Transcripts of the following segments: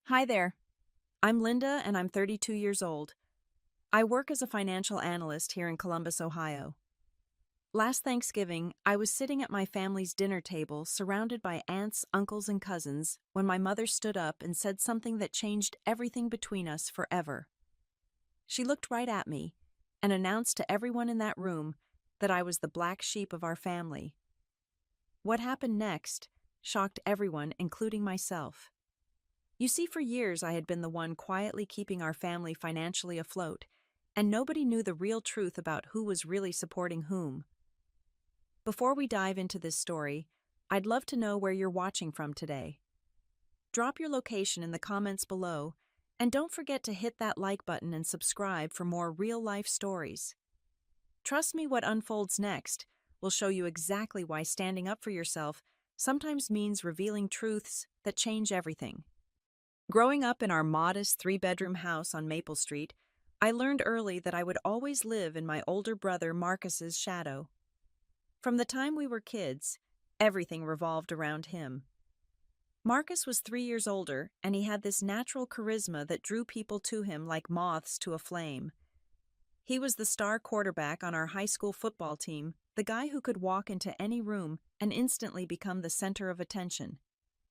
Hi there. I'm Linda and I'm 32 years old. I work as a financial analyst here in Columbus, Ohio. Last Thanksgiving, I was sitting at my family's dinner table surrounded by aunts, uncles, and cousins when my mother stood up and said something that changed everything between us forever. She looked right at me and announced to everyone in that room that I was the black sheep of our family. What happened next shocked everyone, including myself. You see, for years I had been the one quietly keeping our family financially afloat, and nobody knew the real truth about who was really supporting whom. Before we dive into this story, I'd love to know where you're watching from today. Drop your location in the comments below, and don't forget to hit that like button and subscribe for more real-life stories. Trust me, what unfolds next will show you exactly why standing up for yourself sometimes means revealing truths that change everything. Growing up in our modest three-bedroom house on Maple Street, I learned early that I would always live in my older brother Marcus's shadow. From the time we were kids, everything revolved around him. Marcus was 3 years older, and he had this natural charisma that drew people to him like moths to a flame. He was the star quarterback on our high school football team, the guy who could walk into any room and instantly become the center of attention.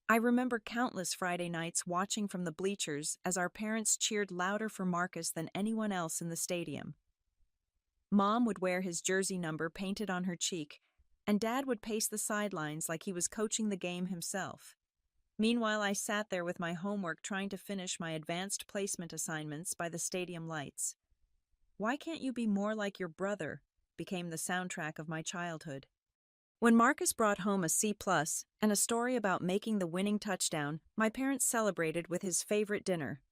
I remember countless Friday nights watching from the bleachers as our parents cheered louder for Marcus than anyone else in the stadium. Mom would wear his jersey number painted on her cheek, and Dad would pace the sidelines like he was coaching the game himself. Meanwhile, I sat there with my homework trying to finish my advanced placement assignments by the stadium lights. "Why can't you be more like your brother?" became the soundtrack of my childhood. When Marcus brought home a C+ and a story about making the winning touchdown, my parents celebrated with his favorite dinner.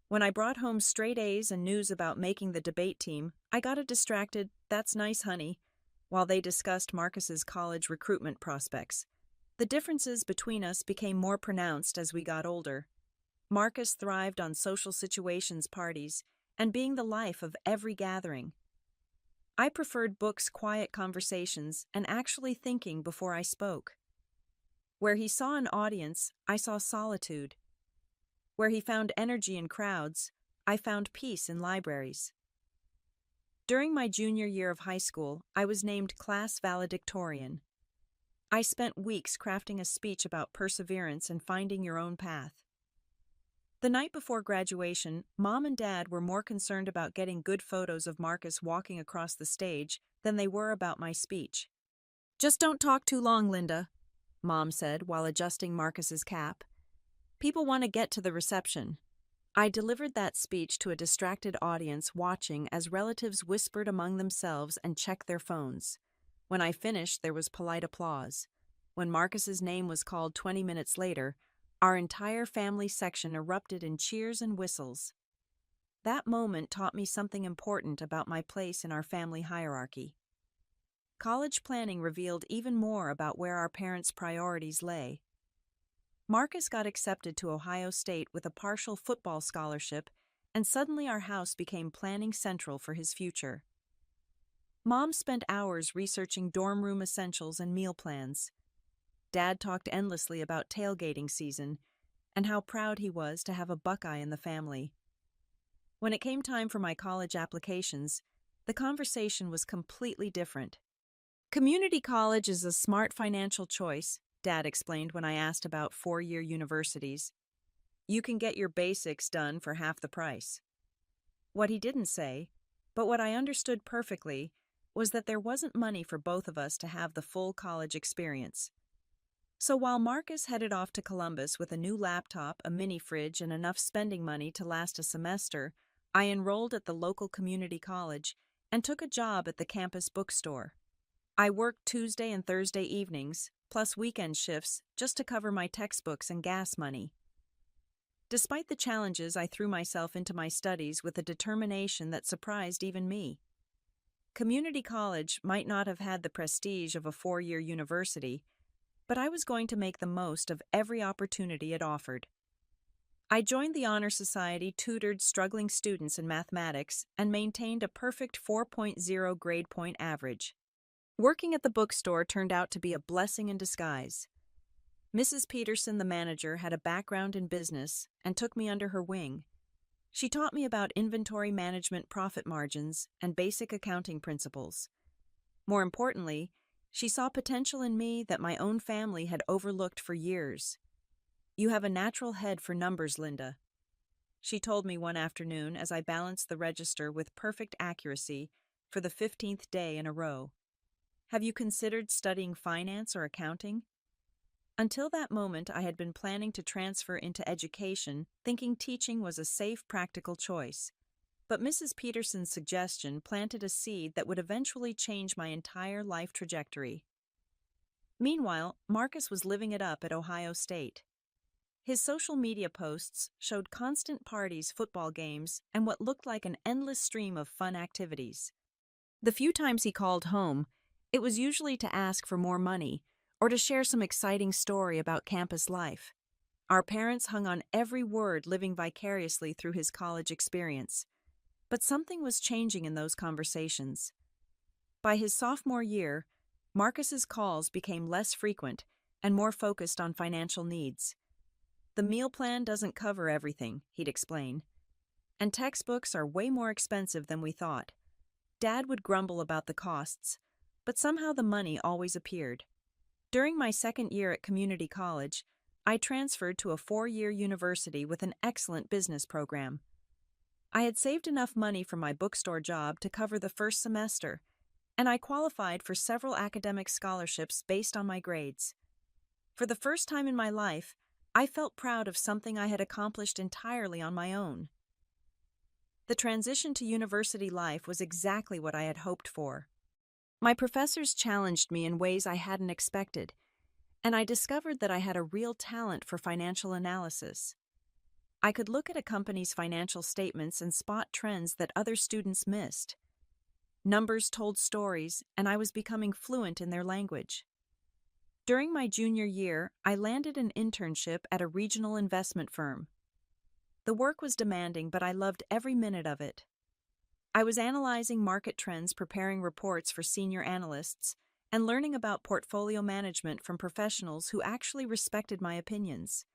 When I brought home straight A's and news about making the debate team, I got a distracted, "That's nice, honey," while they discussed Marcus's college recruitment prospects. The differences between us became more pronounced as we got older. Marcus thrived on social situations, parties, and being the life of every gathering. I preferred books, quiet conversations, and actually thinking before I spoke. Where he saw an audience, I saw solitude. Where he found energy in crowds, I found peace in libraries. During my junior year of high school, I was named class valedictorian. I spent weeks crafting a speech about perseverance and finding your own path. The night before graduation, Mom and Dad were more concerned about getting good photos of Marcus walking across the stage than they were about my speech. "Just don't talk too long, Linda," Mom said while adjusting Marcus's cap. "People want to get to the reception." I delivered that speech to a distracted audience watching as relatives whispered among themselves and checked their phones. When I finished, there was polite applause. When Marcus's name was called 20 minutes later, our entire family section erupted in cheers and whistles. That moment taught me something important about my place in our family hierarchy. College planning revealed even more about where our parents' priorities lay. Marcus got accepted to Ohio State with a partial football scholarship, and suddenly our house became planning central for his future. Mom spent hours researching dorm room essentials and meal plans. Dad talked endlessly about tailgating season and how proud he was to have a Buckeye in the family. When it came time for my college applications, the conversation was completely different. "Community college is a smart financial choice," Dad explained when I asked about four-year universities. "You can get your basics done for half the price." What he didn't say, but what I understood perfectly, was that there wasn't money for both of us to have the full college experience. So while Marcus headed off to Columbus with a new laptop, a mini fridge, and enough spending money to last a semester, I enrolled at the local community college and took a job at the campus bookstore. I worked Tuesday and Thursday evenings, plus weekend shifts, just to cover my textbooks and gas money. Despite the challenges, I threw myself into my studies with a determination that surprised even me. Community college might not have had the prestige of a four-year university, but I was going to make the most of every opportunity it offered. I joined the Honor Society, tutored struggling students in mathematics, and maintained a perfect 4.0 grade point average. Working at the bookstore turned out to be a blessing in disguise. Mrs. Peterson, the manager, had a background in business and took me under her wing. She taught me about inventory management, profit margins, and basic accounting principles. More importantly, she saw potential in me that my own family had overlooked for years. "You have a natural head for numbers, Linda," she told me one afternoon as I balanced the register with perfect accuracy for the 15th day in a row. "Have you considered studying finance or accounting?" Until that moment, I had been planning to transfer into education, thinking teaching was a safe, practical choice. But Mrs. Peterson's suggestion planted a seed that would eventually change my entire life trajectory. Meanwhile, Marcus was living it up at Ohio State. His social media posts showed constant parties, football games, and what looked like an endless stream of fun activities. The few times he called home, it was usually to ask for more money or to share some exciting story about campus life. Our parents hung on every word, living vicariously through his college experience. But something was changing in those conversations. By his sophomore year, Marcus's calls became less frequent and more focused on financial needs. "The meal plan doesn't cover everything," he'd explain. "And textbooks are way more expensive than we thought." Dad would grumble about the costs, but somehow the money always appeared. During my second year at community college, I transferred to a 4-year university with an excellent business program. I had saved enough money from my bookstore job to cover the first semester, and I qualified for several academic scholarships based on my grades. For the first time in my life, I felt proud of something I had accomplished entirely on my own. The transition to university life was exactly what I had hoped for. My professors challenged me in ways I hadn't expected, and I discovered that I had a real talent for financial analysis. I could look at a company's financial statements and spot trends that other students missed. Numbers told stories, and I was becoming fluent in their language. During my junior year, I landed an internship at a regional investment firm. The work was demanding, but I loved every minute of it. I was analyzing market trends, preparing reports for senior analysts, and learning about portfolio management from professionals who actually respected my opinions.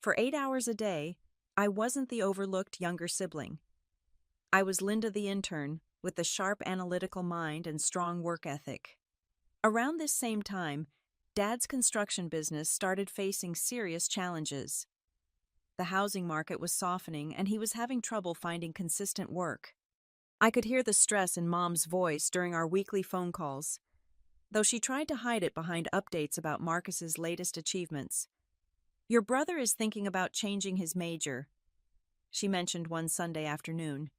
For 8 hours a day, I wasn't the overlooked younger sibling. I was Linda the intern, with the sharp analytical mind and strong work ethic. Around this same time, Dad's construction business started facing serious challenges. The housing market was softening, and he was having trouble finding consistent work. I could hear the stress in Mom's voice during our weekly phone calls, though she tried to hide it behind updates about Marcus's latest achievements. "Your brother is thinking about changing his major," she mentioned one Sunday afternoon.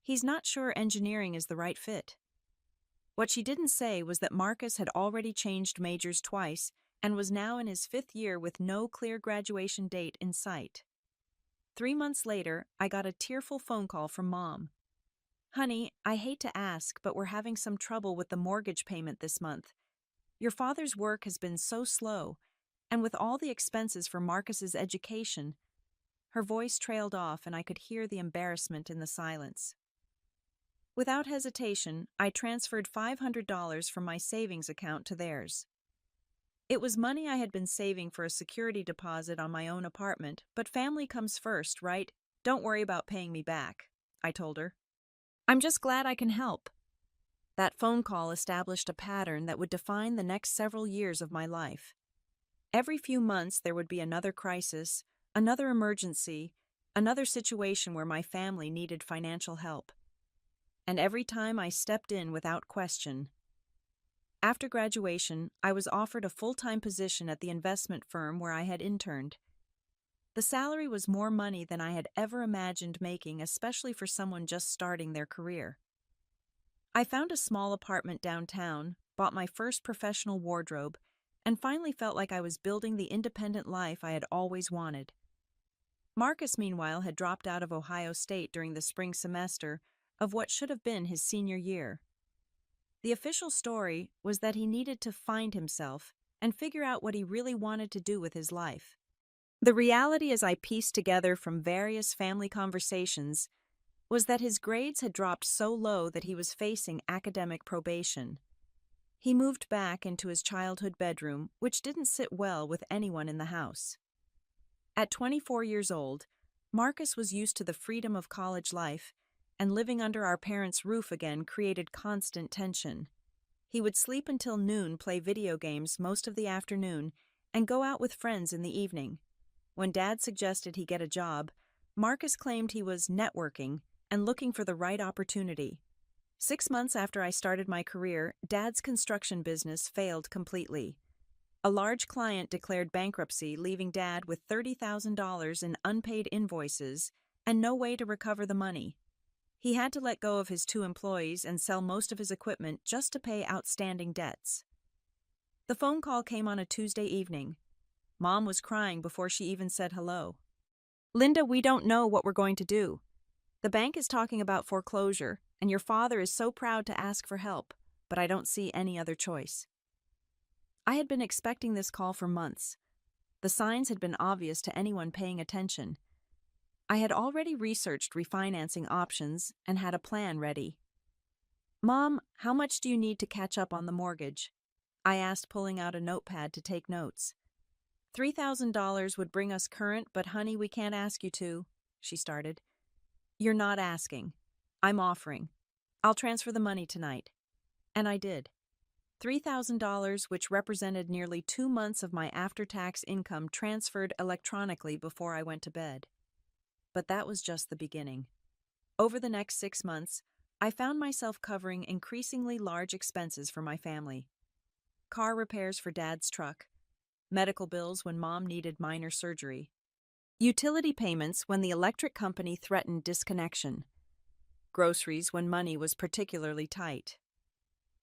"He's not sure engineering is the right fit." What she didn't say was that Marcus had already changed majors twice and was now in his 5th year with no clear graduation date in sight. 3 months later, I got a tearful phone call from Mom. "Honey, I hate to ask, but we're having some trouble with the mortgage payment this month. Your father's work has been so slow, and with all the expenses for Marcus's education." Her voice trailed off, and I could hear the embarrassment in the silence. Without hesitation, I transferred $500 from my savings account to theirs. It was money I had been saving for a security deposit on my own apartment, but family comes first, right? "Don't worry about paying me back," I told her. "I'm just glad I can help." That phone call established a pattern that would define the next several years of my life. Every few months there would be another crisis, another emergency, another situation where my family needed financial help. And every time I stepped in without question. After graduation, I was offered a full-time position at the investment firm where I had interned. The salary was more money than I had ever imagined making, especially for someone just starting their career. I found a small apartment downtown, bought my first professional wardrobe, and finally felt like I was building the independent life I had always wanted. Marcus, meanwhile, had dropped out of Ohio State during the spring semester of what should have been his senior year. The official story was that he needed to find himself and figure out what he really wanted to do with his life. The reality, as I pieced together from various family conversations, was that his grades had dropped so low that he was facing academic probation. He moved back into his childhood bedroom, which didn't sit well with anyone in the house. At 24 years old, Marcus was used to the freedom of college life, and living under our parents' roof again created constant tension. He would sleep until noon, play video games most of the afternoon, and go out with friends in the evening. When Dad suggested he get a job, Marcus claimed he was networking and looking for the right opportunity. 6 months after I started my career, Dad's construction business failed completely. A large client declared bankruptcy, leaving Dad with $30,000 in unpaid invoices and no way to recover the money. He had to let go of his 2 employees and sell most of his equipment just to pay outstanding debts. The phone call came on a Tuesday evening. Mom was crying before she even said hello. "Linda, we don't know what we're going to do. The bank is talking about foreclosure, and your father is so proud to ask for help, but I don't see any other choice." I had been expecting this call for months. The signs had been obvious to anyone paying attention. I had already researched refinancing options and had a plan ready. "Mom, how much do you need to catch up on the mortgage?" I asked, pulling out a notepad to take notes. $3,000 would bring us current, but honey, we can't ask you to," she started. "You're not asking. I'm offering. I'll transfer the money tonight." And I did. $3,000, which represented nearly 2 months of my after-tax income, transferred electronically before I went to bed. But that was just the beginning. Over the next 6 months, I found myself covering increasingly large expenses for my family. Car repairs for Dad's truck, medical bills when Mom needed minor surgery, utility payments when the electric company threatened disconnection, groceries when money was particularly tight.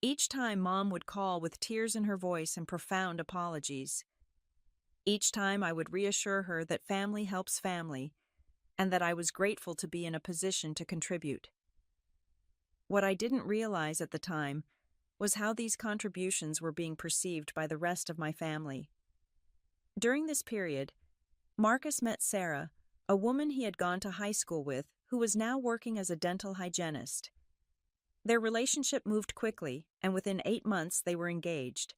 Each time Mom would call with tears in her voice and profound apologies. Each time I would reassure her that family helps family, and that I was grateful to be in a position to contribute. What I didn't realize at the time was how these contributions were being perceived by the rest of my family. During this period, Marcus met Sarah, a woman he had gone to high school with, who was now working as a dental hygienist. Their relationship moved quickly, and within 8 months they were engaged.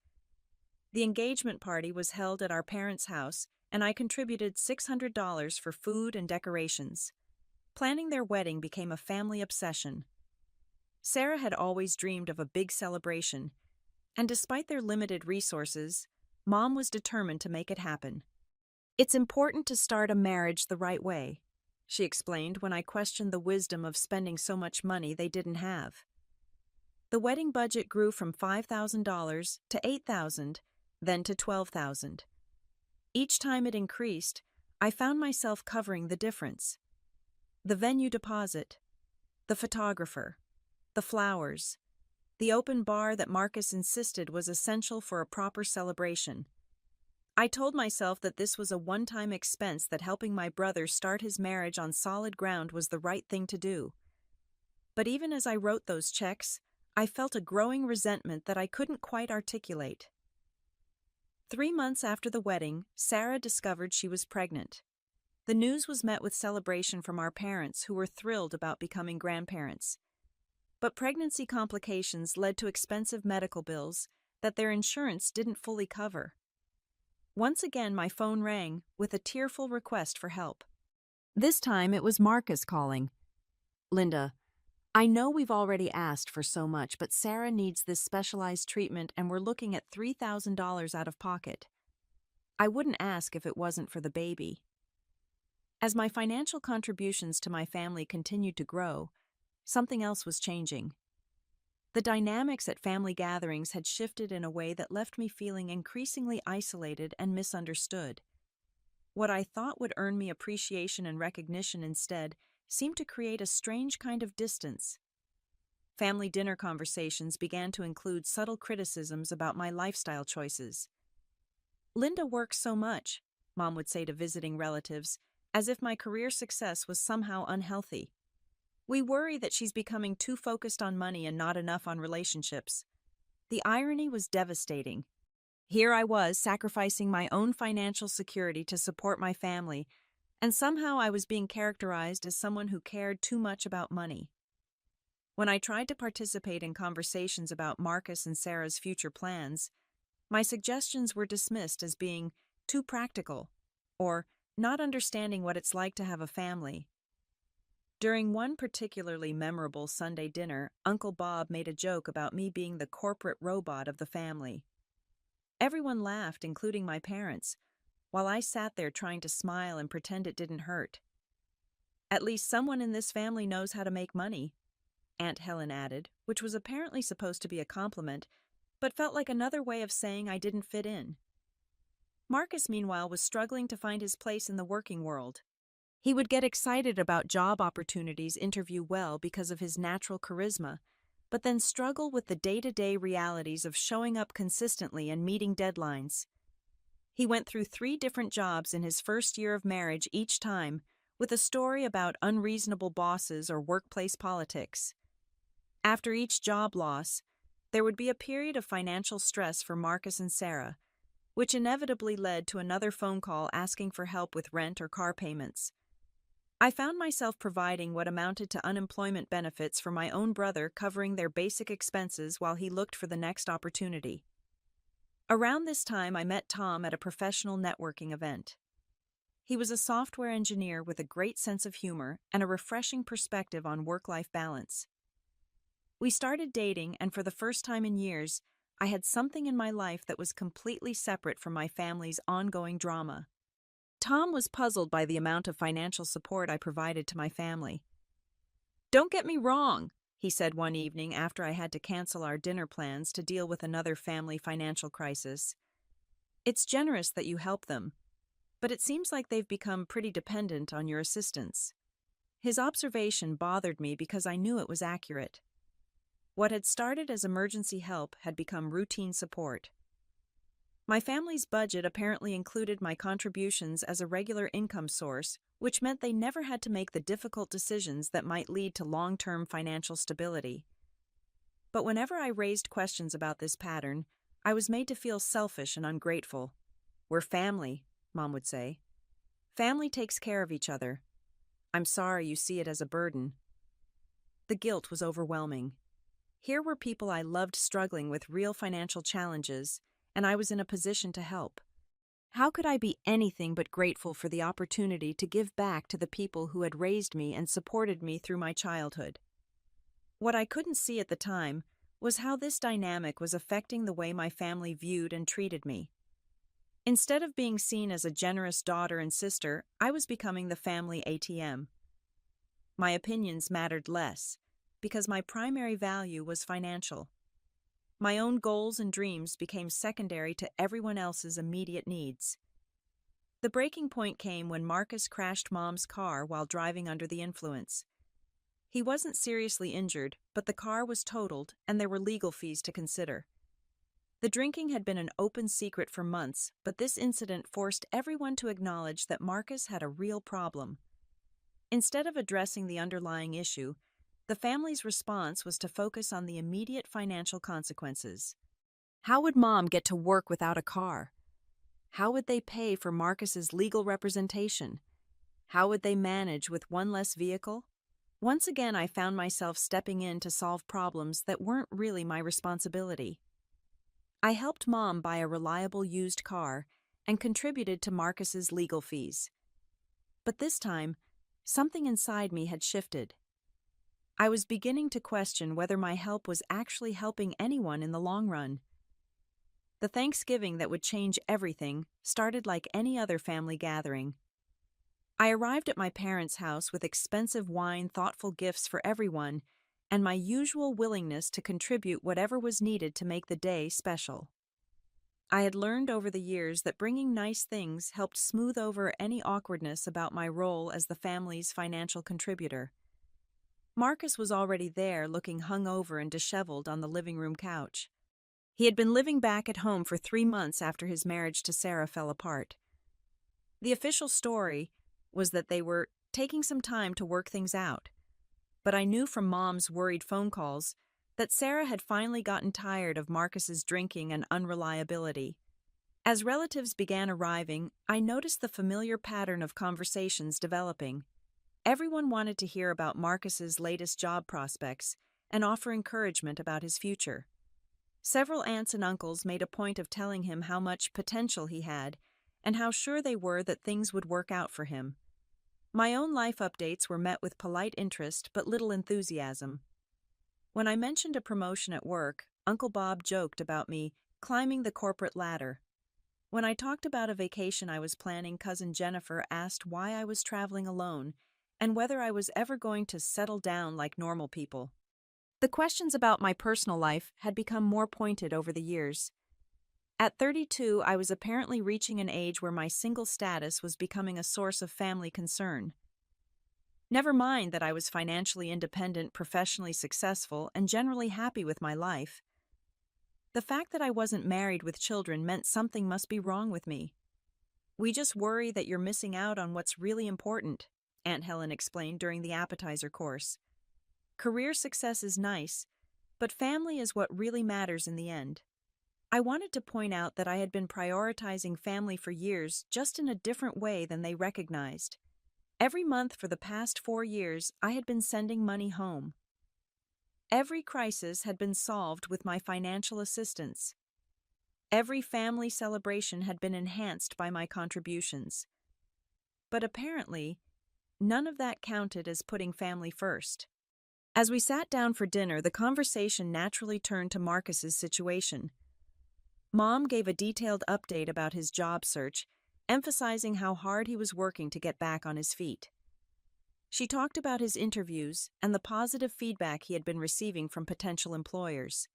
The engagement party was held at our parents' house, and I contributed $600 for food and decorations. Planning their wedding became a family obsession. Sarah had always dreamed of a big celebration, and despite their limited resources, Mom was determined to make it happen. "It's important to start a marriage the right way," she explained when I questioned the wisdom of spending so much money they didn't have. The wedding budget grew from $5,000 to $8,000, then to $12,000. Each time it increased, I found myself covering the difference. The venue deposit, the photographer, the flowers, the open bar that Marcus insisted was essential for a proper celebration. I told myself that this was a one-time expense, that helping my brother start his marriage on solid ground was the right thing to do. But even as I wrote those checks, I felt a growing resentment that I couldn't quite articulate. 3 months after the wedding, Sarah discovered she was pregnant. The news was met with celebration from our parents, who were thrilled about becoming grandparents. But pregnancy complications led to expensive medical bills that their insurance didn't fully cover. Once again, my phone rang with a tearful request for help. This time it was Marcus calling. "Linda, I know we've already asked for so much, but Sarah needs this specialized treatment and we're looking at $3,000 out of pocket. I wouldn't ask if it wasn't for the baby." As my financial contributions to my family continued to grow, something else was changing. The dynamics at family gatherings had shifted in a way that left me feeling increasingly isolated and misunderstood. What I thought would earn me appreciation and recognition instead seemed to create a strange kind of distance. Family dinner conversations began to include subtle criticisms about my lifestyle choices. "Linda works so much," Mom would say to visiting relatives, as if my career success was somehow unhealthy. "We worry that she's becoming too focused on money and not enough on relationships." The irony was devastating. Here I was, sacrificing my own financial security to support my family, and somehow I was being characterized as someone who cared too much about money. When I tried to participate in conversations about Marcus and Sarah's future plans, my suggestions were dismissed as being too practical or not understanding what it's like to have a family. During one particularly memorable Sunday dinner, Uncle Bob made a joke about me being the corporate robot of the family. Everyone laughed, including my parents, while I sat there trying to smile and pretend it didn't hurt. "At least someone in this family knows how to make money," Aunt Helen added, which was apparently supposed to be a compliment, but felt like another way of saying I didn't fit in. Marcus, meanwhile, was struggling to find his place in the working world. He would get excited about job opportunities, interview well because of his natural charisma, but then struggle with the day-to-day realities of showing up consistently and meeting deadlines. He went through 3 different jobs in his first year of marriage each time, with a story about unreasonable bosses or workplace politics. After each job loss, there would be a period of financial stress for Marcus and Sarah, which inevitably led to another phone call asking for help with rent or car payments. I found myself providing what amounted to unemployment benefits for my own brother, covering their basic expenses while he looked for the next opportunity. Around this time, I met Tom at a professional networking event. He was a software engineer with a great sense of humor and a refreshing perspective on work-life balance. We started dating, and for the first time in years, I had something in my life that was completely separate from my family's ongoing drama. Tom was puzzled by the amount of financial support I provided to my family. "Don't get me wrong," he said one evening after I had to cancel our dinner plans to deal with another family financial crisis. "It's generous that you help them, but it seems like they've become pretty dependent on your assistance." His observation bothered me because I knew it was accurate. What had started as emergency help had become routine support. My family's budget apparently included my contributions as a regular income source, which meant they never had to make the difficult decisions that might lead to long-term financial stability. But whenever I raised questions about this pattern, I was made to feel selfish and ungrateful. "We're family," Mom would say. "Family takes care of each other. I'm sorry you see it as a burden." The guilt was overwhelming. Here were people I loved struggling with real financial challenges, and I was in a position to help. How could I be anything but grateful for the opportunity to give back to the people who had raised me and supported me through my childhood? What I couldn't see at the time was how this dynamic was affecting the way my family viewed and treated me. Instead of being seen as a generous daughter and sister, I was becoming the family ATM. My opinions mattered less, because my primary value was financial. My own goals and dreams became secondary to everyone else's immediate needs. The breaking point came when Marcus crashed Mom's car while driving under the influence. He wasn't seriously injured, but the car was totaled and there were legal fees to consider. The drinking had been an open secret for months, but this incident forced everyone to acknowledge that Marcus had a real problem. Instead of addressing the underlying issue, the family's response was to focus on the immediate financial consequences. How would Mom get to work without a car? How would they pay for Marcus's legal representation? How would they manage with one less vehicle? Once again, I found myself stepping in to solve problems that weren't really my responsibility. I helped Mom buy a reliable used car and contributed to Marcus's legal fees. But this time, something inside me had shifted. I was beginning to question whether my help was actually helping anyone in the long run. The Thanksgiving that would change everything started like any other family gathering. I arrived at my parents' house with expensive wine, thoughtful gifts for everyone, and my usual willingness to contribute whatever was needed to make the day special. I had learned over the years that bringing nice things helped smooth over any awkwardness about my role as the family's financial contributor. Marcus was already there, looking hungover and disheveled on the living room couch. He had been living back at home for 3 months after his marriage to Sarah fell apart. The official story was that they were taking some time to work things out, but I knew from Mom's worried phone calls that Sarah had finally gotten tired of Marcus's drinking and unreliability. As relatives began arriving, I noticed the familiar pattern of conversations developing. Everyone wanted to hear about Marcus's latest job prospects, and offer encouragement about his future. Several aunts and uncles made a point of telling him how much potential he had and how sure they were that things would work out for him. My own life updates were met with polite interest but little enthusiasm. When I mentioned a promotion at work, Uncle Bob joked about me climbing the corporate ladder. When I talked about a vacation I was planning, Cousin Jennifer asked why I was traveling alone and whether I was ever going to settle down like normal people. The questions about my personal life had become more pointed over the years. At 32, I was apparently reaching an age where my single status was becoming a source of family concern. Never mind that I was financially independent, professionally successful, and generally happy with my life. The fact that I wasn't married with children meant something must be wrong with me. "We just worry that you're missing out on what's really important," Aunt Helen explained during the appetizer course. "Career success is nice, but family is what really matters in the end." I wanted to point out that I had been prioritizing family for years, just in a different way than they recognized. Every month for the past 4 years, I had been sending money home. Every crisis had been solved with my financial assistance. Every family celebration had been enhanced by my contributions. But apparently, none of that counted as putting family first. As we sat down for dinner, the conversation naturally turned to Marcus's situation. Mom gave a detailed update about his job search, emphasizing how hard he was working to get back on his feet. She talked about his interviews and the positive feedback he had been receiving from potential employers.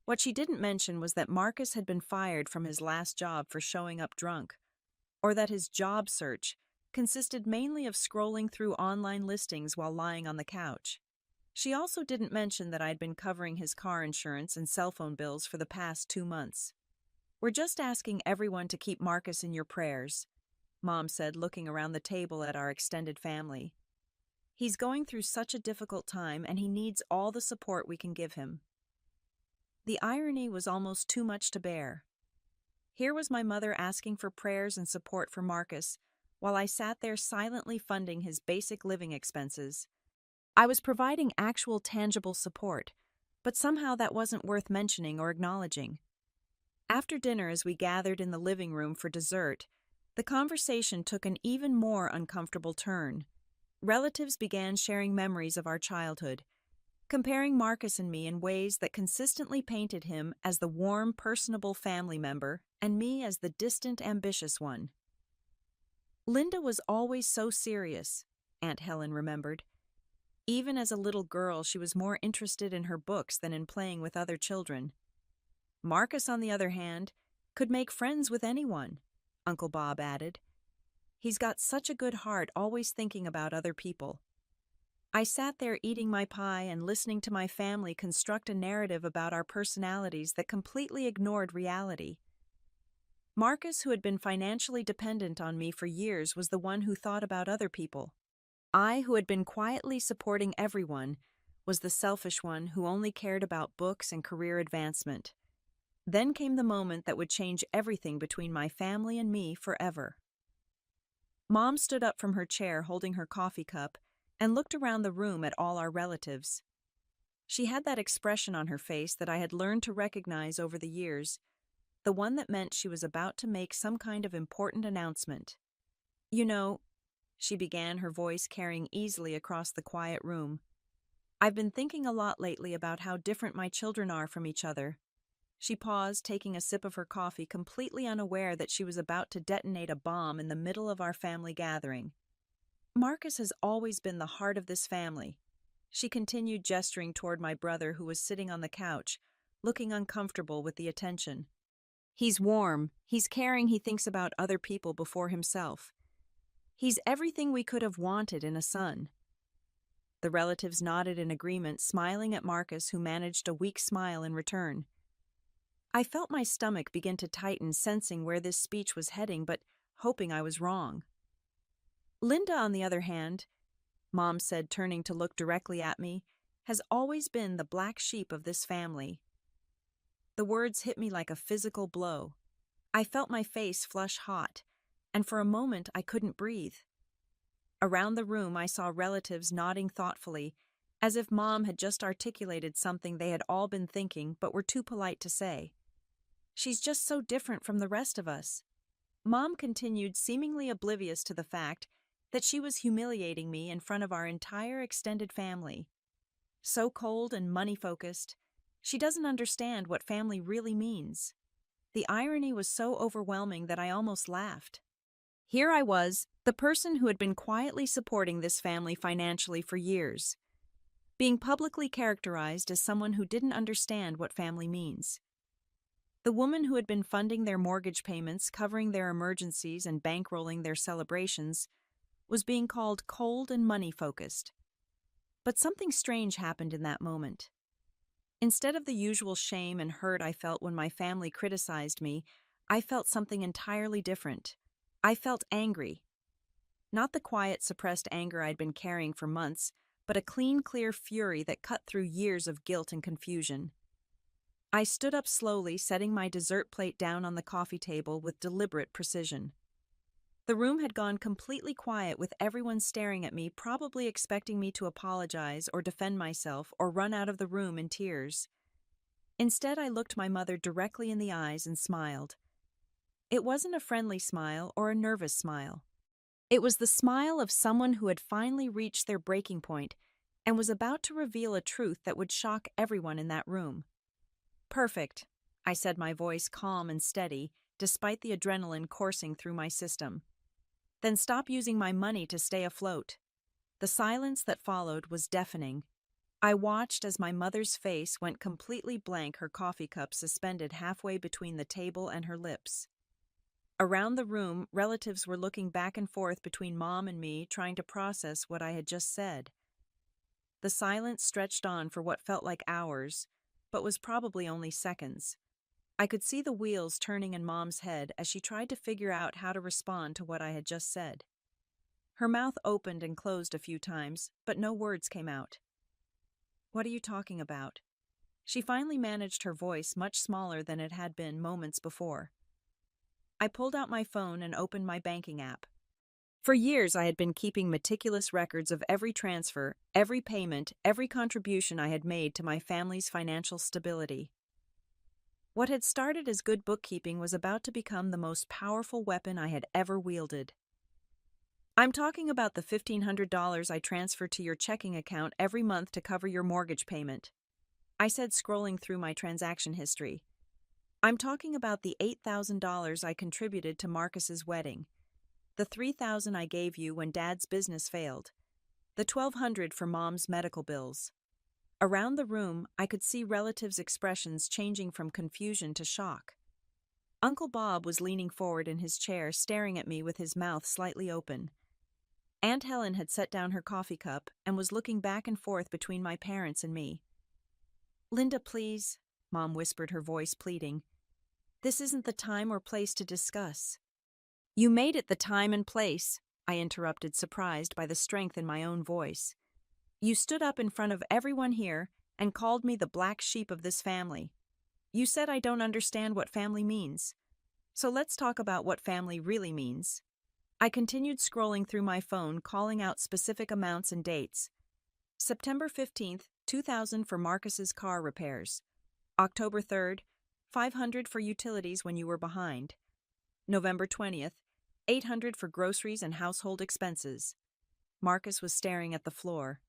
What she didn't mention was that Marcus had been fired from his last job for showing up drunk, or that his job search consisted mainly of scrolling through online listings while lying on the couch. She also didn't mention that I'd been covering his car insurance and cell phone bills for the past 2 months. "We're just asking everyone to keep Marcus in your prayers," Mom said, looking around the table at our extended family. "He's going through such a difficult time and he needs all the support we can give him." The irony was almost too much to bear. Here was my mother asking for prayers and support for Marcus, while I sat there silently funding his basic living expenses. I was providing actual tangible support, but somehow that wasn't worth mentioning or acknowledging. After dinner, as we gathered in the living room for dessert, the conversation took an even more uncomfortable turn. Relatives began sharing memories of our childhood, comparing Marcus and me in ways that consistently painted him as the warm, personable family member and me as the distant, ambitious one. "Linda was always so serious," Aunt Helen remembered. "Even as a little girl, she was more interested in her books than in playing with other children. Marcus, on the other hand, could make friends with anyone," Uncle Bob added. "He's got such a good heart, always thinking about other people." I sat there eating my pie and listening to my family construct a narrative about our personalities that completely ignored reality. Marcus, who had been financially dependent on me for years, was the one who thought about other people. I, who had been quietly supporting everyone, was the selfish one who only cared about books and career advancement. Then came the moment that would change everything between my family and me forever. Mom stood up from her chair holding her coffee cup and looked around the room at all our relatives. She had that expression on her face that I had learned to recognize over the years, the one that meant she was about to make some kind of important announcement. "You know," she began, her voice carrying easily across the quiet room, "I've been thinking a lot lately about how different my children are from each other." She paused, taking a sip of her coffee, completely unaware that she was about to detonate a bomb in the middle of our family gathering. "Marcus has always been the heart of this family," she continued, gesturing toward my brother, who was sitting on the couch, looking uncomfortable with the attention. "He's warm, he's caring, he thinks about other people before himself. He's everything we could have wanted in a son." The relatives nodded in agreement, smiling at Marcus, who managed a weak smile in return. I felt my stomach begin to tighten, sensing where this speech was heading, but hoping I was wrong. "Linda, on the other hand," Mom said, turning to look directly at me, "has always been the black sheep of this family." The words hit me like a physical blow. I felt my face flush hot, and for a moment I couldn't breathe. Around the room I saw relatives nodding thoughtfully, as if Mom had just articulated something they had all been thinking but were too polite to say. She's just so different from the rest of us. Mom continued, seemingly oblivious to the fact that she was humiliating me in front of our entire extended family. So cold and money-focused, she doesn't understand what family really means. The irony was so overwhelming that I almost laughed. Here I was, the person who had been quietly supporting this family financially for years, being publicly characterized as someone who didn't understand what family means. The woman who had been funding their mortgage payments, covering their emergencies, and bankrolling their celebrations was being called cold and money-focused. But something strange happened in that moment. Instead of the usual shame and hurt I felt when my family criticized me, I felt something entirely different. I felt angry. Not the quiet, suppressed anger I'd been carrying for months, but a clean, clear fury that cut through years of guilt and confusion. I stood up slowly, setting my dessert plate down on the coffee table with deliberate precision. The room had gone completely quiet, with everyone staring at me, probably expecting me to apologize or defend myself or run out of the room in tears. Instead, I looked my mother directly in the eyes and smiled. It wasn't a friendly smile or a nervous smile. It was the smile of someone who had finally reached their breaking point and was about to reveal a truth that would shock everyone in that room. "Perfect," I said, my voice calm and steady, despite the adrenaline coursing through my system. "Then stop using my money to stay afloat." The silence that followed was deafening. I watched as my mother's face went completely blank, her coffee cup suspended halfway between the table and her lips. Around the room, relatives were looking back and forth between Mom and me, trying to process what I had just said. The silence stretched on for what felt like hours, but was probably only seconds. I could see the wheels turning in Mom's head as she tried to figure out how to respond to what I had just said. Her mouth opened and closed a few times, but no words came out. "What are you talking about?" She finally managed, her voice much smaller than it had been moments before. I pulled out my phone and opened my banking app. For years, I had been keeping meticulous records of every transfer, every payment, every contribution I had made to my family's financial stability. What had started as good bookkeeping was about to become the most powerful weapon I had ever wielded. "I'm talking about the $1,500 I transfer to your checking account every month to cover your mortgage payment," I said, scrolling through my transaction history. "I'm talking about the $8,000 I contributed to Marcus's wedding, the $3,000 I gave you when Dad's business failed, the $1,200 for Mom's medical bills." Around the room, I could see relatives' expressions changing from confusion to shock. Uncle Bob was leaning forward in his chair, staring at me with his mouth slightly open. Aunt Helen had set down her coffee cup and was looking back and forth between my parents and me. "Linda, please," Mom whispered, her voice pleading. "This isn't the time or place to discuss." "You made it the time and place," I interrupted, surprised by the strength in my own voice. "You stood up in front of everyone here and called me the black sheep of this family. You said I don't understand what family means. So let's talk about what family really means." I continued scrolling through my phone, calling out specific amounts and dates. September 15th, 2000 for Marcus's car repairs. October 3rd, 500 for utilities when you were behind. November 20th, 800 for groceries and household expenses. Marcus was staring at the floor,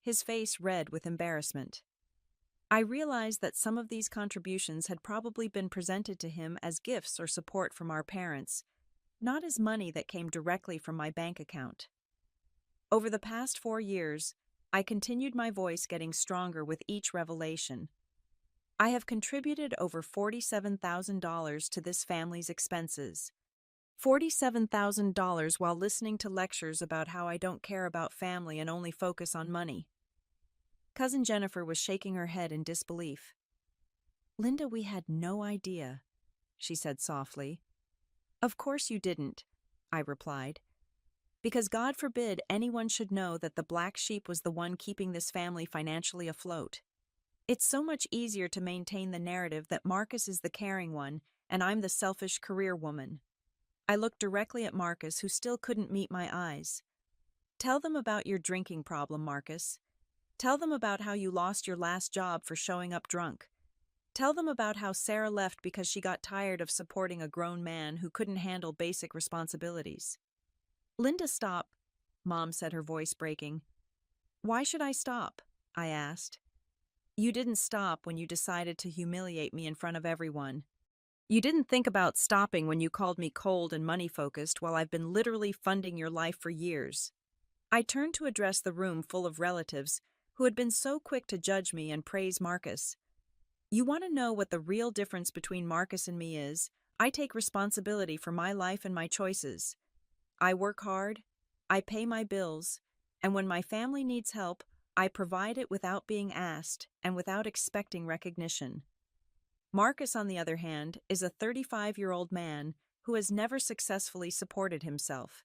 his face red with embarrassment. I realized that some of these contributions had probably been presented to him as gifts or support from our parents, not as money that came directly from my bank account. Over the past 4 years, I continued, my voice getting stronger with each revelation. I have contributed over $47,000 to this family's expenses. $47,000 while listening to lectures about how I don't care about family and only focus on money. Cousin Jennifer was shaking her head in disbelief. "Linda, we had no idea," she said softly. "Of course you didn't," I replied. "Because God forbid anyone should know that the black sheep was the one keeping this family financially afloat. It's so much easier to maintain the narrative that Marcus is the caring one and I'm the selfish career woman." I looked directly at Marcus, who still couldn't meet my eyes. "Tell them about your drinking problem, Marcus. Tell them about how you lost your last job for showing up drunk. Tell them about how Sarah left because she got tired of supporting a grown man who couldn't handle basic responsibilities. Linda, stop, Mom said, her voice breaking. Why should I stop? I asked. You didn't stop when you decided to humiliate me in front of everyone. You didn't think about stopping when you called me cold and money-focused while I've been literally funding your life for years. I turned to address the room full of relatives who had been so quick to judge me and praise Marcus. You want to know what the real difference between Marcus and me is? I take responsibility for my life and my choices. I work hard, I pay my bills, and when my family needs help, I provide it without being asked and without expecting recognition. Marcus, on the other hand, is a 35-year-old man who has never successfully supported himself.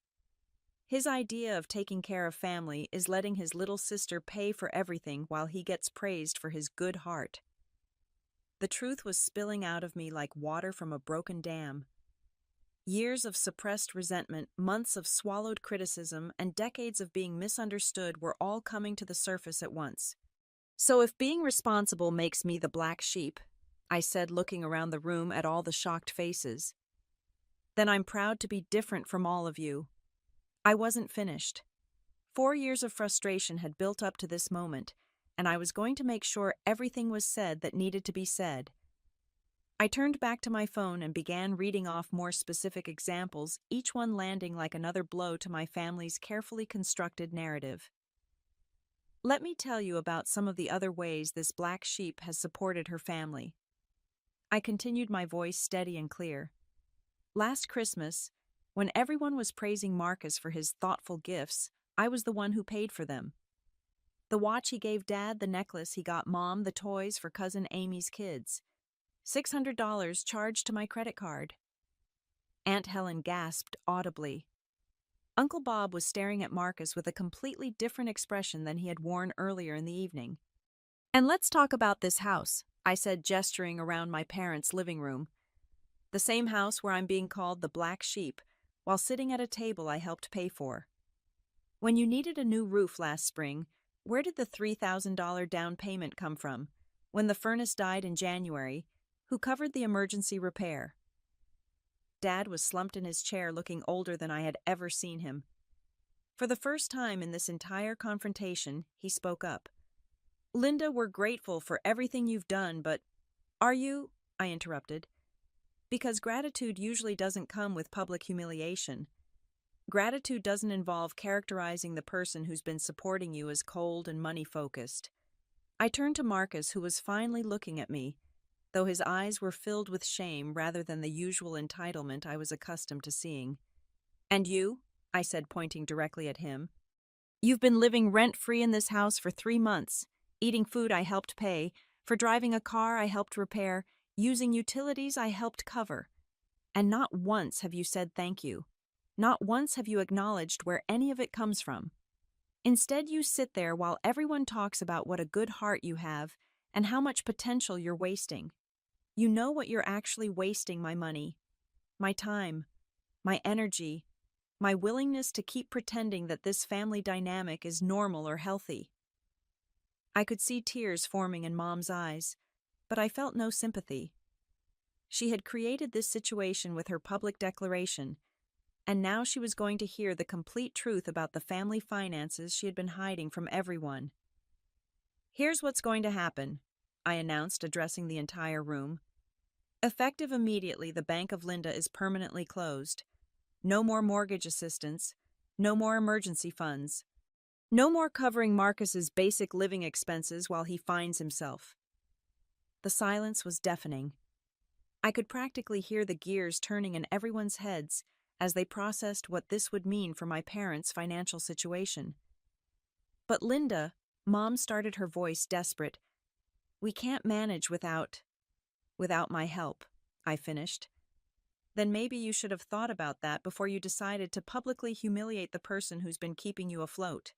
His idea of taking care of family is letting his little sister pay for everything while he gets praised for his good heart. The truth was spilling out of me like water from a broken dam. Years of suppressed resentment, months of swallowed criticism, and decades of being misunderstood were all coming to the surface at once. So if being responsible makes me the black sheep, I said, looking around the room at all the shocked faces, then I'm proud to be different from all of you. I wasn't finished. 4 years of frustration had built up to this moment, and I was going to make sure everything was said that needed to be said. I turned back to my phone and began reading off more specific examples, each one landing like another blow to my family's carefully constructed narrative. Let me tell you about some of the other ways this black sheep has supported her family. I continued, my voice steady and clear. Last Christmas, when everyone was praising Marcus for his thoughtful gifts, I was the one who paid for them. The watch he gave Dad, the necklace he got Mom, the toys for Cousin Amy's kids. $600 charged to my credit card. Aunt Helen gasped audibly. Uncle Bob was staring at Marcus with a completely different expression than he had worn earlier in the evening. And let's talk about this house, I said, gesturing around my parents' living room. The same house where I'm being called the black sheep, while sitting at a table I helped pay for. When you needed a new roof last spring, where did the $3,000 down payment come from? When the furnace died in January, who covered the emergency repair? Dad was slumped in his chair, looking older than I had ever seen him. For the first time in this entire confrontation, he spoke up. Linda, we're grateful for everything you've done, but are you? I interrupted. Because gratitude usually doesn't come with public humiliation. Gratitude doesn't involve characterizing the person who's been supporting you as cold and money-focused. I turned to Marcus, who was finally looking at me, though his eyes were filled with shame rather than the usual entitlement I was accustomed to seeing. And you? I said, pointing directly at him. You've been living rent-free in this house for 3 months, eating food I helped pay, for driving a car I helped repair, using utilities I helped cover. And not once have you said thank you. Not once have you acknowledged where any of it comes from. Instead, you sit there while everyone talks about what a good heart you have and how much potential you're wasting. You know what you're actually wasting: my money, my time, my energy, my willingness to keep pretending that this family dynamic is normal or healthy. I could see tears forming in Mom's eyes, but I felt no sympathy. She had created this situation with her public declaration, and now she was going to hear the complete truth about the family finances she had been hiding from everyone. Here's what's going to happen, I announced, addressing the entire room. Effective immediately, the Bank of Linda is permanently closed. No more mortgage assistance, no more emergency funds, no more covering Marcus's basic living expenses while he finds himself. The silence was deafening. I could practically hear the gears turning in everyone's heads as they processed what this would mean for my parents' financial situation. But Linda, Mom started, her voice desperate. We can't manage without my help, I finished. Then maybe you should have thought about that before you decided to publicly humiliate the person who's been keeping you afloat.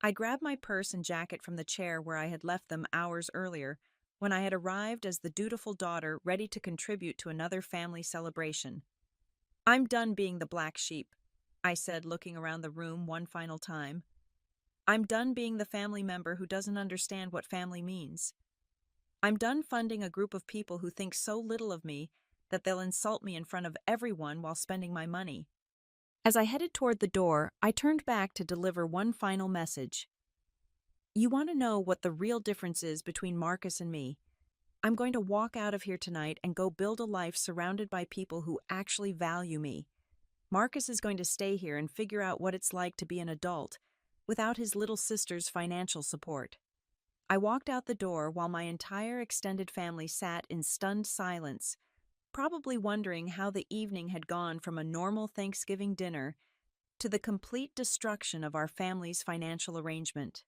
I grabbed my purse and jacket from the chair where I had left them hours earlier, when I had arrived as the dutiful daughter ready to contribute to another family celebration. I'm done being the black sheep, I said, looking around the room one final time. I'm done being the family member who doesn't understand what family means. I'm done funding a group of people who think so little of me that they'll insult me in front of everyone while spending my money. As I headed toward the door, I turned back to deliver one final message. You want to know what the real difference is between Marcus and me? I'm going to walk out of here tonight and go build a life surrounded by people who actually value me. Marcus is going to stay here and figure out what it's like to be an adult without his little sister's financial support. I walked out the door while my entire extended family sat in stunned silence, probably wondering how the evening had gone from a normal Thanksgiving dinner to the complete destruction of our family's financial arrangement.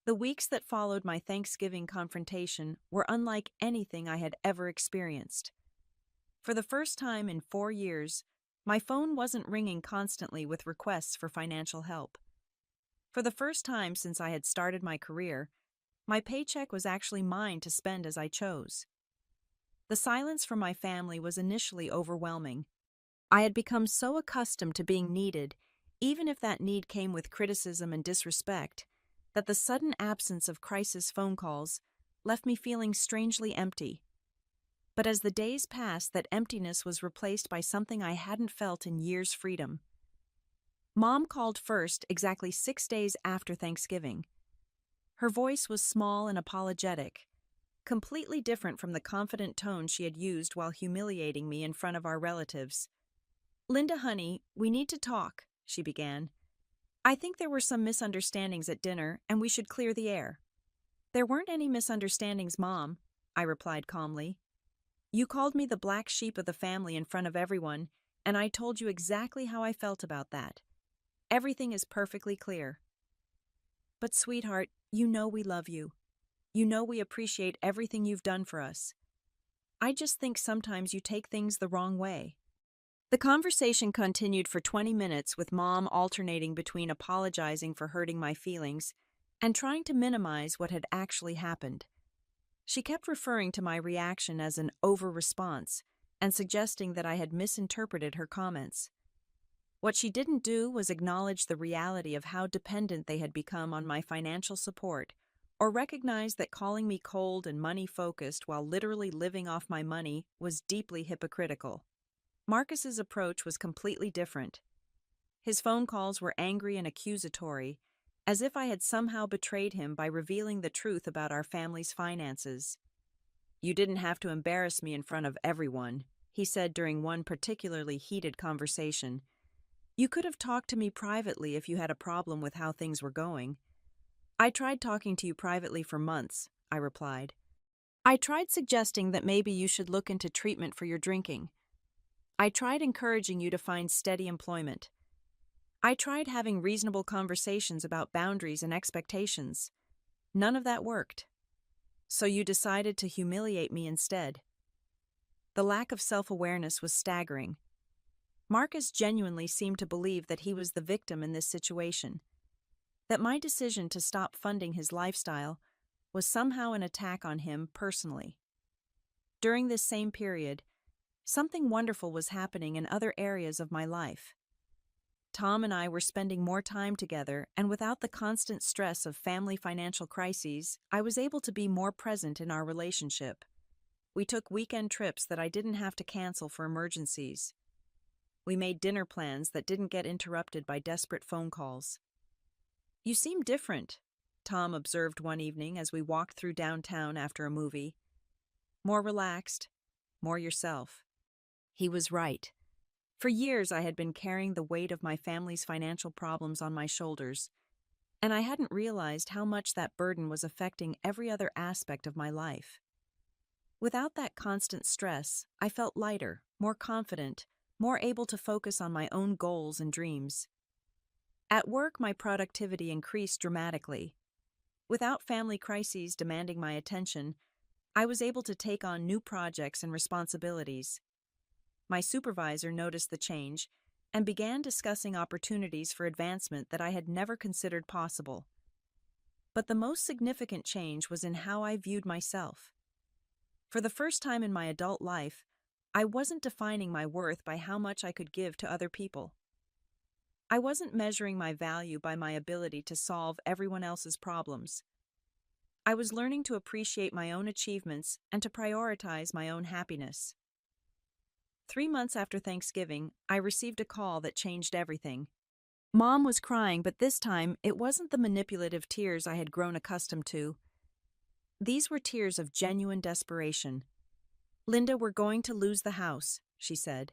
The weeks that followed my Thanksgiving confrontation were unlike anything I had ever experienced. For the first time in 4 years, my phone wasn't ringing constantly with requests for financial help. For the first time since I had started my career, my paycheck was actually mine to spend as I chose. The silence from my family was initially overwhelming. I had become so accustomed to being needed, even if that need came with criticism and disrespect, that the sudden absence of crisis phone calls left me feeling strangely empty. But as the days passed, that emptiness was replaced by something I hadn't felt in years' freedom. Mom called first exactly 6 days after Thanksgiving. Her voice was small and apologetic, completely different from the confident tone she had used while humiliating me in front of our relatives. "Linda, honey, we need to talk," she began. "I think there were some misunderstandings at dinner, and we should clear the air." "There weren't any misunderstandings, Mom," I replied calmly. "You called me the black sheep of the family in front of everyone, and I told you exactly how I felt about that. Everything is perfectly clear." "But sweetheart, you know we love you. You know we appreciate everything you've done for us. I just think sometimes you take things the wrong way." The conversation continued for 20 minutes, with Mom alternating between apologizing for hurting my feelings and trying to minimize what had actually happened. She kept referring to my reaction as an over-response and suggesting that I had misinterpreted her comments. What she didn't do was acknowledge the reality of how dependent they had become on my financial support, or recognize that calling me cold and money-focused while literally living off my money was deeply hypocritical. Marcus's approach was completely different. His phone calls were angry and accusatory, as if I had somehow betrayed him by revealing the truth about our family's finances. "You didn't have to embarrass me in front of everyone," he said during one particularly heated conversation. "You could have talked to me privately if you had a problem with how things were going." "I tried talking to you privately for months," I replied. "I tried suggesting that maybe you should look into treatment for your drinking. I tried encouraging you to find steady employment. I tried having reasonable conversations about boundaries and expectations. None of that worked. So you decided to humiliate me instead." The lack of self-awareness was staggering. Marcus genuinely seemed to believe that he was the victim in this situation, that my decision to stop funding his lifestyle was somehow an attack on him personally. During this same period, something wonderful was happening in other areas of my life. Tom and I were spending more time together, and without the constant stress of family financial crises, I was able to be more present in our relationship. We took weekend trips that I didn't have to cancel for emergencies. We made dinner plans that didn't get interrupted by desperate phone calls. "You seem different," Tom observed one evening as we walked through downtown after a movie. "More relaxed, more yourself." He was right. For years I had been carrying the weight of my family's financial problems on my shoulders, and I hadn't realized how much that burden was affecting every other aspect of my life. Without that constant stress, I felt lighter, more confident, more able to focus on my own goals and dreams. At work, my productivity increased dramatically. Without family crises demanding my attention, I was able to take on new projects and responsibilities. My supervisor noticed the change and began discussing opportunities for advancement that I had never considered possible. But the most significant change was in how I viewed myself. For the first time in my adult life, I wasn't defining my worth by how much I could give to other people. I wasn't measuring my value by my ability to solve everyone else's problems. I was learning to appreciate my own achievements and to prioritize my own happiness. 3 months after Thanksgiving, I received a call that changed everything. Mom was crying, but this time it wasn't the manipulative tears I had grown accustomed to. These were tears of genuine desperation. "Linda, we're going to lose the house," she said.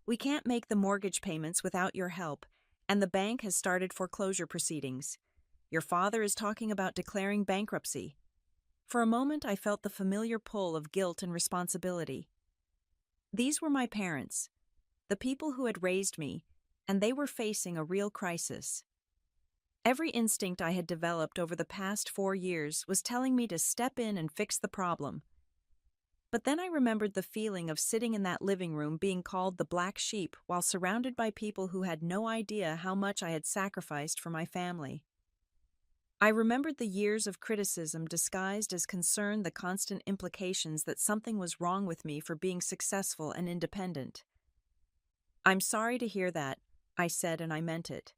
"We can't make the mortgage payments without your help, and the bank has started foreclosure proceedings. Your father is talking about declaring bankruptcy." For a moment, I felt the familiar pull of guilt and responsibility. These were my parents, the people who had raised me, and they were facing a real crisis. Every instinct I had developed over the past 4 years was telling me to step in and fix the problem. But then I remembered the feeling of sitting in that living room being called the black sheep while surrounded by people who had no idea how much I had sacrificed for my family. I remembered the years of criticism disguised as concern, the constant implications that something was wrong with me for being successful and independent. "I'm sorry to hear that," I said, and I meant it.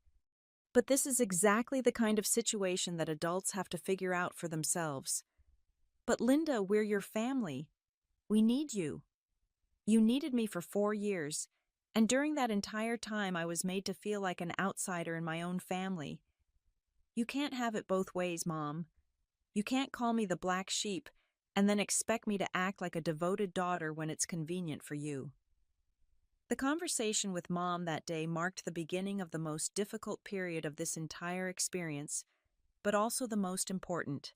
"But this is exactly the kind of situation that adults have to figure out for themselves." "But Linda, we're your family. We need you. You needed me for 4 years, and during that entire time I was made to feel like an outsider in my own family. You can't have it both ways, Mom. You can't call me the black sheep and then expect me to act like a devoted daughter when it's convenient for you." The conversation with Mom that day marked the beginning of the most difficult period of this entire experience, but also the most important.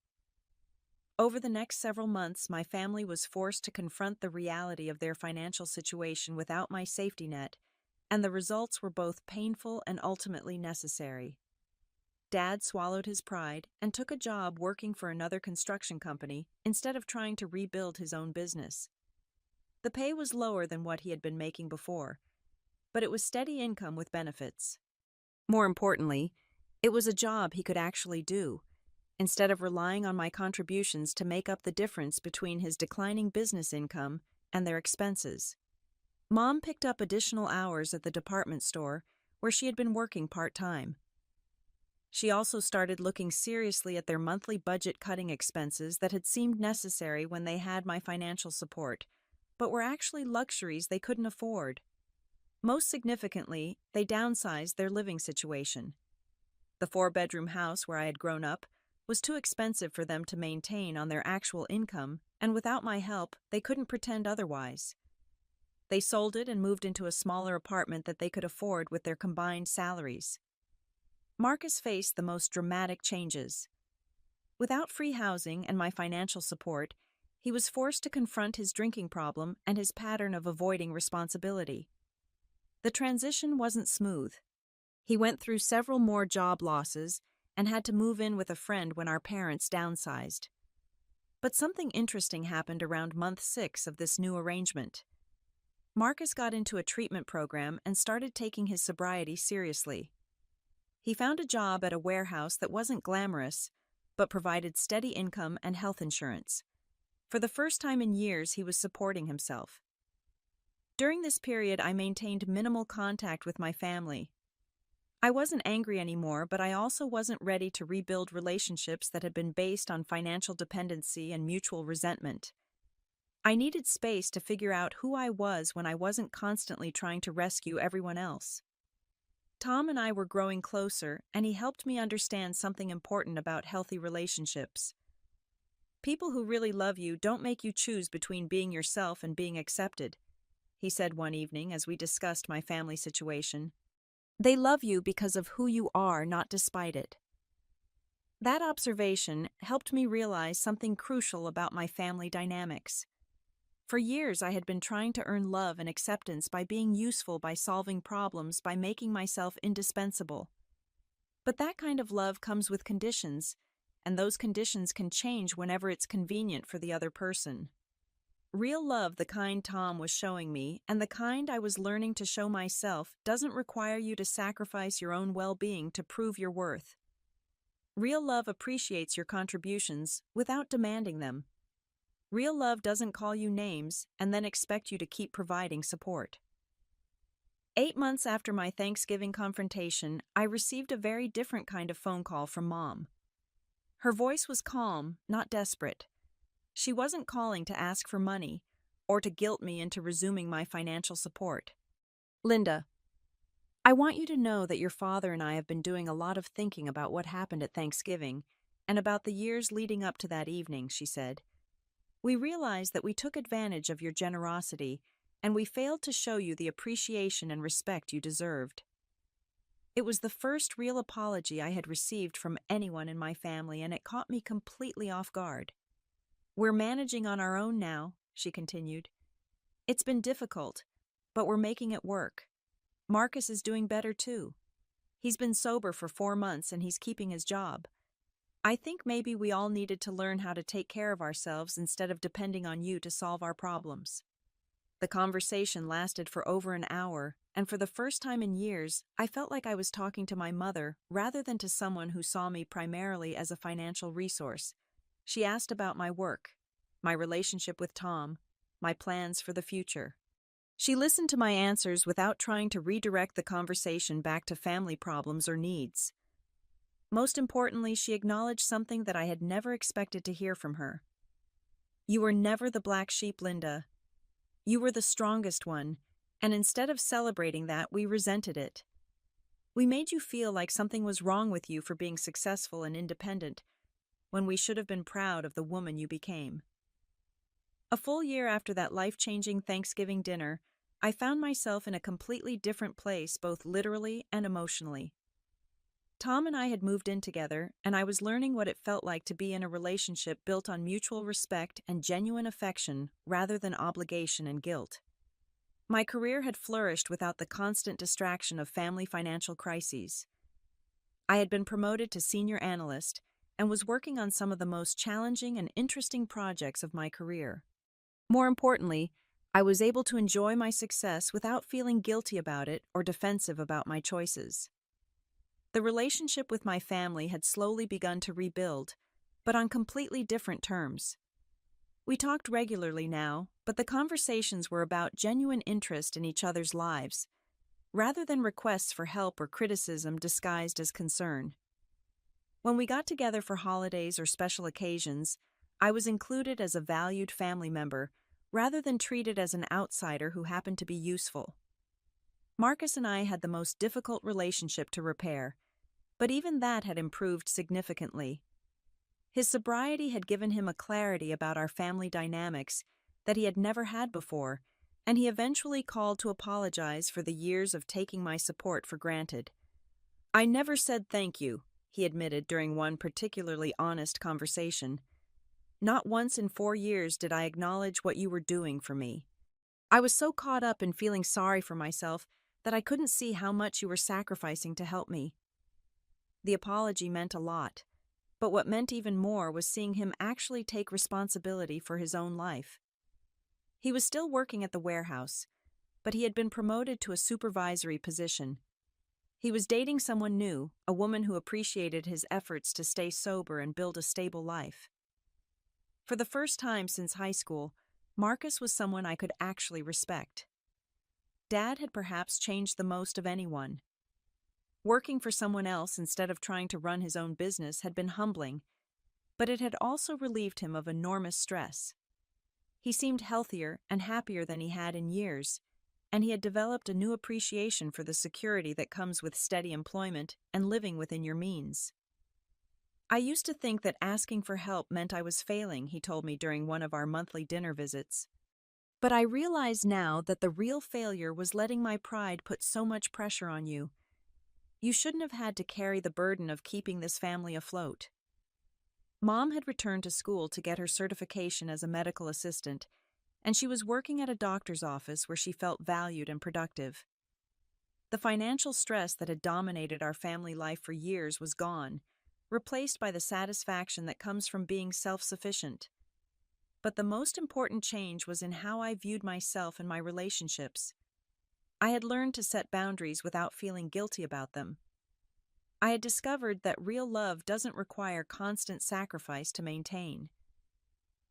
Over the next several months, my family was forced to confront the reality of their financial situation without my safety net, and the results were both painful and ultimately necessary. Dad swallowed his pride and took a job working for another construction company instead of trying to rebuild his own business. The pay was lower than what he had been making before, but it was steady income with benefits. More importantly, it was a job he could actually do, instead of relying on my contributions to make up the difference between his declining business income and their expenses. Mom picked up additional hours at the department store where she had been working part-time. She also started looking seriously at their monthly budget-cutting expenses that had seemed necessary when they had my financial support, but were actually luxuries they couldn't afford. Most significantly, they downsized their living situation. The 4-bedroom house where I had grown up was too expensive for them to maintain on their actual income, and without my help, they couldn't pretend otherwise. They sold it and moved into a smaller apartment that they could afford with their combined salaries. Marcus faced the most dramatic changes. Without free housing and my financial support, he was forced to confront his drinking problem and his pattern of avoiding responsibility. The transition wasn't smooth. He went through several more job losses and had to move in with a friend when our parents downsized. But something interesting happened around month 6 of this new arrangement. Marcus got into a treatment program and started taking his sobriety seriously. He found a job at a warehouse that wasn't glamorous, but provided steady income and health insurance. For the first time in years, he was supporting himself. During this period, I maintained minimal contact with my family. I wasn't angry anymore, but I also wasn't ready to rebuild relationships that had been based on financial dependency and mutual resentment. I needed space to figure out who I was when I wasn't constantly trying to rescue everyone else. Tom and I were growing closer, and he helped me understand something important about healthy relationships. People who really love you don't make you choose between being yourself and being accepted, he said one evening as we discussed my family situation. They love you because of who you are, not despite it. That observation helped me realize something crucial about my family dynamics. For years, I had been trying to earn love and acceptance by being useful, by solving problems, by making myself indispensable. But that kind of love comes with conditions, and those conditions can change whenever it's convenient for the other person. Real love, the kind Tom was showing me, and the kind I was learning to show myself, doesn't require you to sacrifice your own well-being to prove your worth. Real love appreciates your contributions without demanding them. Real love doesn't call you names and then expect you to keep providing support. 8 months after my Thanksgiving confrontation, I received a very different kind of phone call from Mom. Her voice was calm, not desperate. She wasn't calling to ask for money or to guilt me into resuming my financial support. Linda, I want you to know that your father and I have been doing a lot of thinking about what happened at Thanksgiving and about the years leading up to that evening, she said. We realize that we took advantage of your generosity and we failed to show you the appreciation and respect you deserved. It was the first real apology I had received from anyone in my family, and it caught me completely off guard. We're managing on our own now, she continued. It's been difficult, but we're making it work. Marcus is doing better too. He's been sober for 4 months and he's keeping his job. I think maybe we all needed to learn how to take care of ourselves instead of depending on you to solve our problems. The conversation lasted for over an hour, and for the first time in years, I felt like I was talking to my mother rather than to someone who saw me primarily as a financial resource. She asked about my work, my relationship with Tom, my plans for the future. She listened to my answers without trying to redirect the conversation back to family problems or needs. Most importantly, she acknowledged something that I had never expected to hear from her. You were never the black sheep, Linda. You were the strongest one, and instead of celebrating that, we resented it. We made you feel like something was wrong with you for being successful and independent, when we should have been proud of the woman you became. A full year after that life-changing Thanksgiving dinner, I found myself in a completely different place, both literally and emotionally. Tom and I had moved in together, and I was learning what it felt like to be in a relationship built on mutual respect and genuine affection rather than obligation and guilt. My career had flourished without the constant distraction of family financial crises. I had been promoted to senior analyst and was working on some of the most challenging and interesting projects of my career. More importantly, I was able to enjoy my success without feeling guilty about it or defensive about my choices. The relationship with my family had slowly begun to rebuild, but on completely different terms. We talked regularly now, but the conversations were about genuine interest in each other's lives, rather than requests for help or criticism disguised as concern. When we got together for holidays or special occasions, I was included as a valued family member, rather than treated as an outsider who happened to be useful. Marcus and I had the most difficult relationship to repair, but even that had improved significantly. His sobriety had given him a clarity about our family dynamics that he had never had before, and he eventually called to apologize for the years of taking my support for granted. I never said thank you, he admitted during one particularly honest conversation. Not once in 4 years did I acknowledge what you were doing for me. I was so caught up in feeling sorry for myself that I couldn't see how much you were sacrificing to help me. The apology meant a lot, but what meant even more was seeing him actually take responsibility for his own life. He was still working at the warehouse, but he had been promoted to a supervisory position. He was dating someone new, a woman who appreciated his efforts to stay sober and build a stable life. For the first time since high school, Marcus was someone I could actually respect. Dad had perhaps changed the most of anyone. Working for someone else instead of trying to run his own business had been humbling, but it had also relieved him of enormous stress. He seemed healthier and happier than he had in years, and he had developed a new appreciation for the security that comes with steady employment and living within your means. I used to think that asking for help meant I was failing, he told me during one of our monthly dinner visits. But I realize now that the real failure was letting my pride put so much pressure on you. You shouldn't have had to carry the burden of keeping this family afloat. Mom had returned to school to get her certification as a medical assistant, and she was working at a doctor's office where she felt valued and productive. The financial stress that had dominated our family life for years was gone, replaced by the satisfaction that comes from being self-sufficient. But the most important change was in how I viewed myself and my relationships. I had learned to set boundaries without feeling guilty about them. I had discovered that real love doesn't require constant sacrifice to maintain.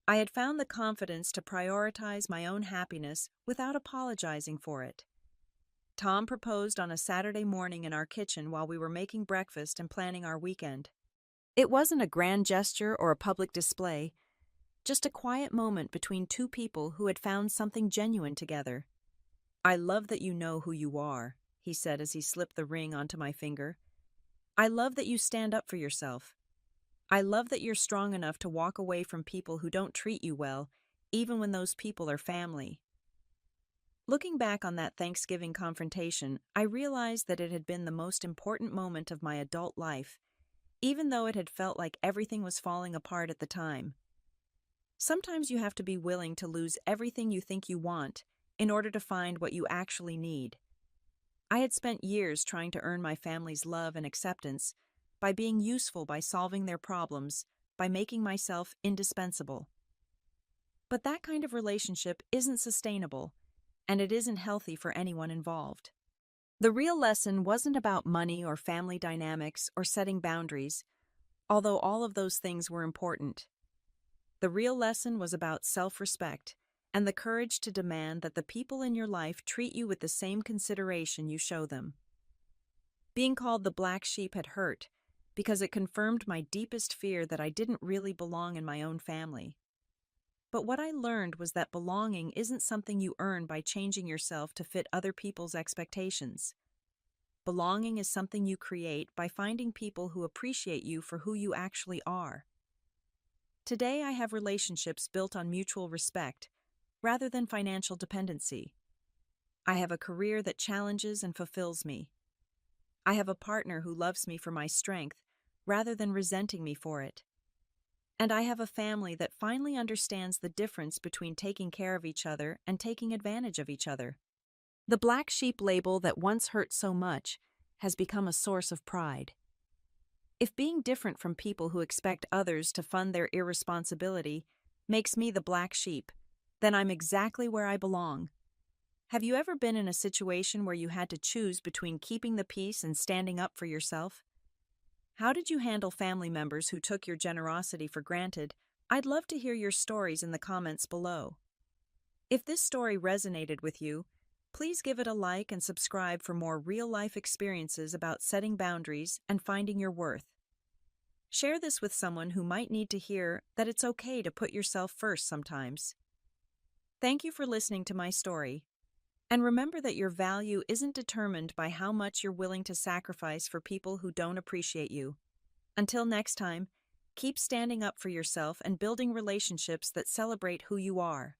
I had found the confidence to prioritize my own happiness without apologizing for it. Tom proposed on a Saturday morning in our kitchen while we were making breakfast and planning our weekend. It wasn't a grand gesture or a public display, just a quiet moment between two people who had found something genuine together. "I love that you know who you are," he said as he slipped the ring onto my finger. "I love that you stand up for yourself. I love that you're strong enough to walk away from people who don't treat you well, even when those people are family." Looking back on that Thanksgiving confrontation, I realized that it had been the most important moment of my adult life, even though it had felt like everything was falling apart at the time. Sometimes you have to be willing to lose everything you think you want in order to find what you actually need. I had spent years trying to earn my family's love and acceptance by being useful, by solving their problems, by making myself indispensable. But that kind of relationship isn't sustainable, and it isn't healthy for anyone involved. The real lesson wasn't about money or family dynamics or setting boundaries, although all of those things were important. The real lesson was about self-respect and the courage to demand that the people in your life treat you with the same consideration you show them. Being called the black sheep had hurt because it confirmed my deepest fear that I didn't really belong in my own family. But what I learned was that belonging isn't something you earn by changing yourself to fit other people's expectations. Belonging is something you create by finding people who appreciate you for who you actually are. Today, I have relationships built on mutual respect rather than financial dependency. I have a career that challenges and fulfills me. I have a partner who loves me for my strength rather than resenting me for it. And I have a family that finally understands the difference between taking care of each other and taking advantage of each other. The black sheep label that once hurt so much has become a source of pride. If being different from people who expect others to fund their irresponsibility makes me the black sheep, then I'm exactly where I belong. Have you ever been in a situation where you had to choose between keeping the peace and standing up for yourself? How did you handle family members who took your generosity for granted? I'd love to hear your stories in the comments below. If this story resonated with you, please give it a like and subscribe for more real-life experiences about setting boundaries and finding your worth. Share this with someone who might need to hear that it's okay to put yourself first sometimes. Thank you for listening to my story. And remember that your value isn't determined by how much you're willing to sacrifice for people who don't appreciate you. Until next time, keep standing up for yourself and building relationships that celebrate who you are.